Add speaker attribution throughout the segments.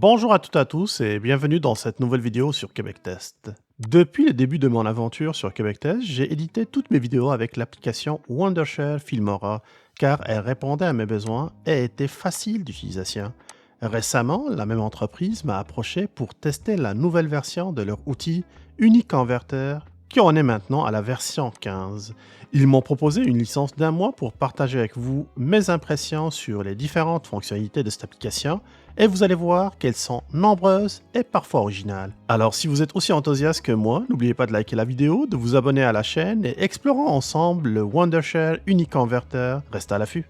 Speaker 1: Bonjour à toutes et à tous et bienvenue dans cette nouvelle vidéo sur Québec Test. Depuis le début de mon aventure sur Québec Test, j'ai édité toutes mes vidéos avec l'application Wondershare Filmora car elle répondait à mes besoins et était facile d'utilisation. Récemment, la même entreprise m'a approché pour tester la nouvelle version de leur outil UniConverter qui en est maintenant à la version 15. Ils m'ont proposé une licence d'1 mois pour partager avec vous mes impressions sur les différentes fonctionnalités de cette application et vous allez voir qu'elles sont nombreuses et parfois originales. Alors si vous êtes aussi enthousiaste que moi, n'oubliez pas de liker la vidéo, de vous abonner à la chaîne et explorons ensemble le Wondershare UniConverter. Restez à l'affût.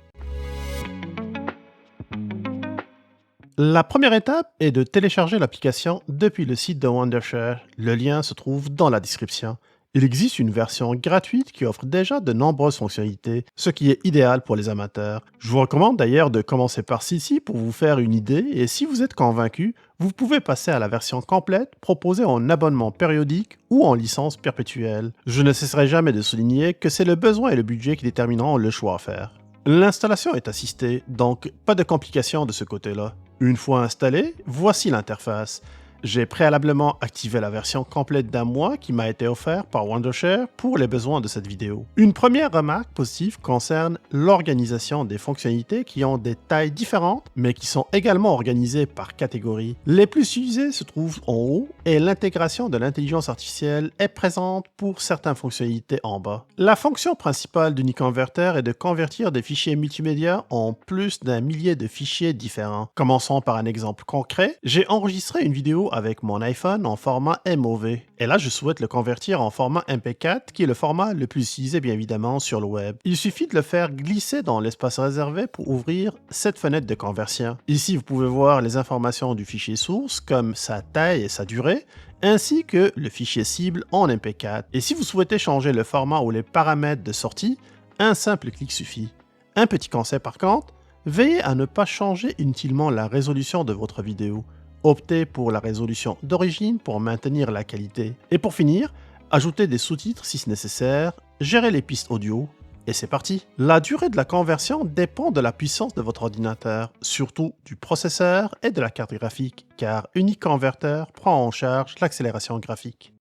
Speaker 1: La première étape est de télécharger l'application depuis le site de Wondershare. Le lien se trouve dans la description. Il existe une version gratuite qui offre déjà de nombreuses fonctionnalités, ce qui est idéal pour les amateurs. Je vous recommande d'ailleurs de commencer par celle-ci pour vous faire une idée et si vous êtes convaincu, vous pouvez passer à la version complète proposée en abonnement périodique ou en licence perpétuelle. Je ne cesserai jamais de souligner que c'est le besoin et le budget qui détermineront le choix à faire. L'installation est assistée, donc pas de complications de ce côté-là. Une fois installée, voici l'interface. J'ai préalablement activé la version complète d'1 mois qui m'a été offerte par Wondershare pour les besoins de cette vidéo. Une première remarque positive concerne l'organisation des fonctionnalités qui ont des tailles différentes, mais qui sont également organisées par catégorie. Les plus utilisées se trouvent en haut et l'intégration de l'intelligence artificielle est présente pour certaines fonctionnalités en bas. La fonction principale d'UniConverter est de convertir des fichiers multimédia en plus d'un millier de fichiers différents. Commençons par un exemple concret. J'ai enregistré une vidéo avec mon iPhone en format MOV. Et là, je souhaite le convertir en format MP4, qui est le format le plus utilisé bien évidemment sur le web. Il suffit de le faire glisser dans l'espace réservé pour ouvrir cette fenêtre de conversion. Ici, vous pouvez voir les informations du fichier source, comme sa taille et sa durée, ainsi que le fichier cible en MP4. Et si vous souhaitez changer le format ou les paramètres de sortie, un simple clic suffit. Un petit conseil par contre, veillez à ne pas changer inutilement la résolution de votre vidéo. Optez pour la résolution d'origine pour maintenir la qualité. Et pour finir, ajoutez des sous-titres si c'est nécessaire, gérez les pistes audio, et c'est parti. La durée de la conversion dépend de la puissance de votre ordinateur, surtout du processeur et de la carte graphique, car UniConverter prend en charge l'accélération graphique.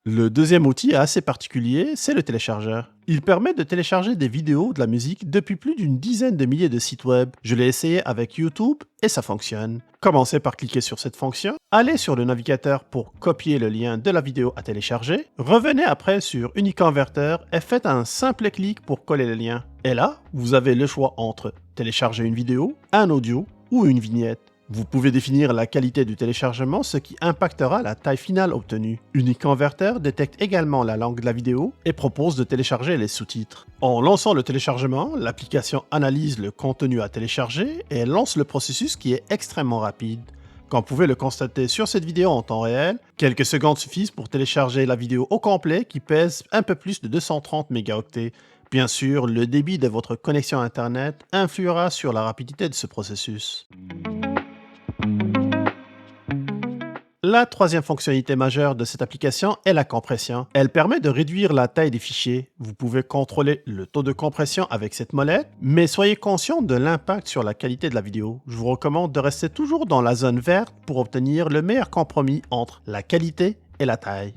Speaker 1: Le deuxième outil assez particulier, c'est le téléchargeur. Il permet de télécharger des vidéos de la musique depuis plus d'une dizaine de milliers de sites web. Je l'ai essayé avec YouTube et ça fonctionne. Commencez par cliquer sur cette fonction, allez sur le navigateur pour copier le lien de la vidéo à télécharger, revenez après sur UniConverter et faites un simple clic pour coller le lien. Et là, vous avez le choix entre télécharger une vidéo, un audio ou une vignette. Vous pouvez définir la qualité du téléchargement, ce qui impactera la taille finale obtenue. UniConverter détecte également la langue de la vidéo et propose de télécharger les sous-titres. En lançant le téléchargement, l'application analyse le contenu à télécharger et lance le processus qui est extrêmement rapide. Comme vous pouvez le constater sur cette vidéo en temps réel, quelques secondes suffisent pour télécharger la vidéo au complet qui pèse un peu plus de 230 mégaoctets. Bien sûr, le débit de votre connexion Internet influera sur la rapidité de ce processus. La troisième fonctionnalité majeure de cette application est la compression. Elle permet de réduire la taille des fichiers. Vous pouvez contrôler le taux de compression avec cette molette, mais soyez conscient de l'impact sur la qualité de la vidéo. Je vous recommande de rester toujours dans la zone verte pour obtenir le meilleur compromis entre la qualité et la taille.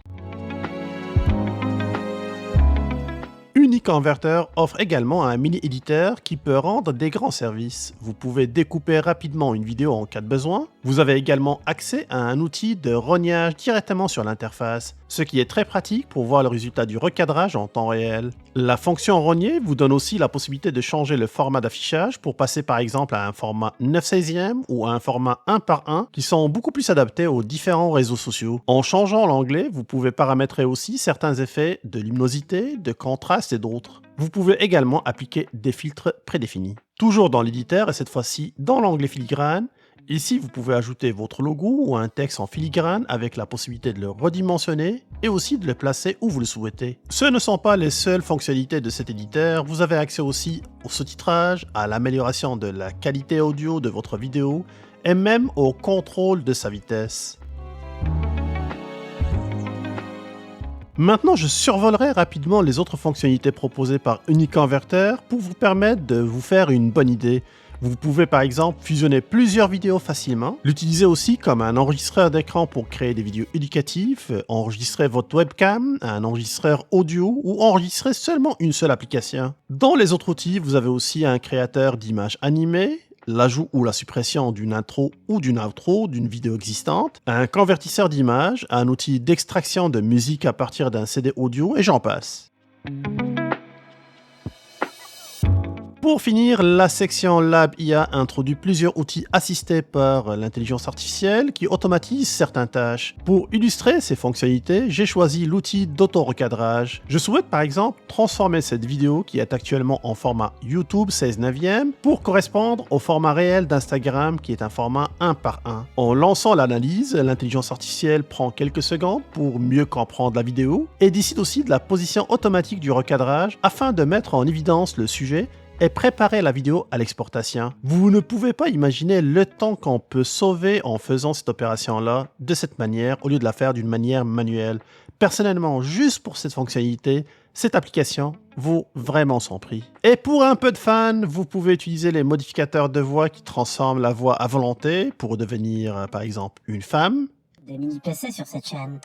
Speaker 1: UniConverter offre également un mini-éditeur qui peut rendre des grands services. Vous pouvez découper rapidement une vidéo en cas de besoin. Vous avez également accès à un outil de rognage directement sur l'interface, ce qui est très pratique pour voir le résultat du recadrage en temps réel. La fonction rogner vous donne aussi la possibilité de changer le format d'affichage pour passer par exemple à un format 9/16 ou à un format 1 par 1 qui sont beaucoup plus adaptés aux différents réseaux sociaux. En changeant l'anglais, vous pouvez paramétrer aussi certains effets de luminosité, de contraste et d'autres. Vous pouvez également appliquer des filtres prédéfinis. Toujours dans l'éditeur et cette fois-ci dans l'onglet filigrane, ici vous pouvez ajouter votre logo ou un texte en filigrane avec la possibilité de le redimensionner et aussi de le placer où vous le souhaitez. Ce ne sont pas les seules fonctionnalités de cet éditeur, vous avez accès aussi au sous-titrage, à l'amélioration de la qualité audio de votre vidéo et même au contrôle de sa vitesse. Maintenant, je survolerai rapidement les autres fonctionnalités proposées par UniConverter pour vous permettre de vous faire une bonne idée. Vous pouvez par exemple fusionner plusieurs vidéos facilement, l'utiliser aussi comme un enregistreur d'écran pour créer des vidéos éducatives, enregistrer votre webcam, un enregistreur audio ou enregistrer seulement une seule application. Dans les autres outils, vous avez aussi un créateur d'images animées, l'ajout ou la suppression d'une intro ou d'une outro d'une vidéo existante, un convertisseur d'images, un outil d'extraction de musique à partir d'un CD audio et j'en passe. Pour finir, la section Lab IA introduit plusieurs outils assistés par l'intelligence artificielle qui automatisent certaines tâches. Pour illustrer ces fonctionnalités, j'ai choisi l'outil d'auto-recadrage. Je souhaite par exemple transformer cette vidéo qui est actuellement en format YouTube 16:9 pour correspondre au format réel d'Instagram qui est un format 1 par 1. En lançant l'analyse, l'intelligence artificielle prend quelques secondes pour mieux comprendre la vidéo et décide aussi de la position automatique du recadrage afin de mettre en évidence le sujet et préparer la vidéo à l'exportation. Vous ne pouvez pas imaginer le temps qu'on peut sauver en faisant cette opération-là de cette manière au lieu de la faire d'une manière manuelle. Personnellement, juste pour cette fonctionnalité, cette application vaut vraiment son prix. Et pour un peu de fun, vous pouvez utiliser les modificateurs de voix qui transforment la voix à volonté pour devenir, par exemple, une femme,
Speaker 2: de mini-PC sur cette chaîne.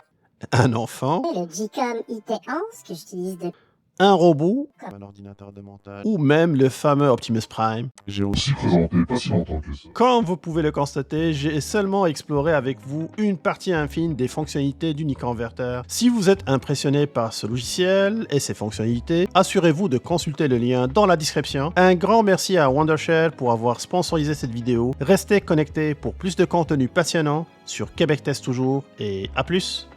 Speaker 1: un enfant,
Speaker 2: Et le G-Com IT11 que j'utilise de...
Speaker 1: un robot,
Speaker 3: un ordinateur de montage.
Speaker 1: ou même le fameux Optimus Prime.
Speaker 3: J'ai aussi présenté pas si longtemps que ça.
Speaker 1: Comme vous pouvez le constater, j'ai seulement exploré avec vous une partie infime des fonctionnalités d'Uniconverter. Si vous êtes impressionné par ce logiciel et ses fonctionnalités, assurez-vous de consulter le lien dans la description. Un grand merci à Wondershare pour avoir sponsorisé cette vidéo. Restez connectés pour plus de contenu passionnant sur Québec Test toujours et à plus!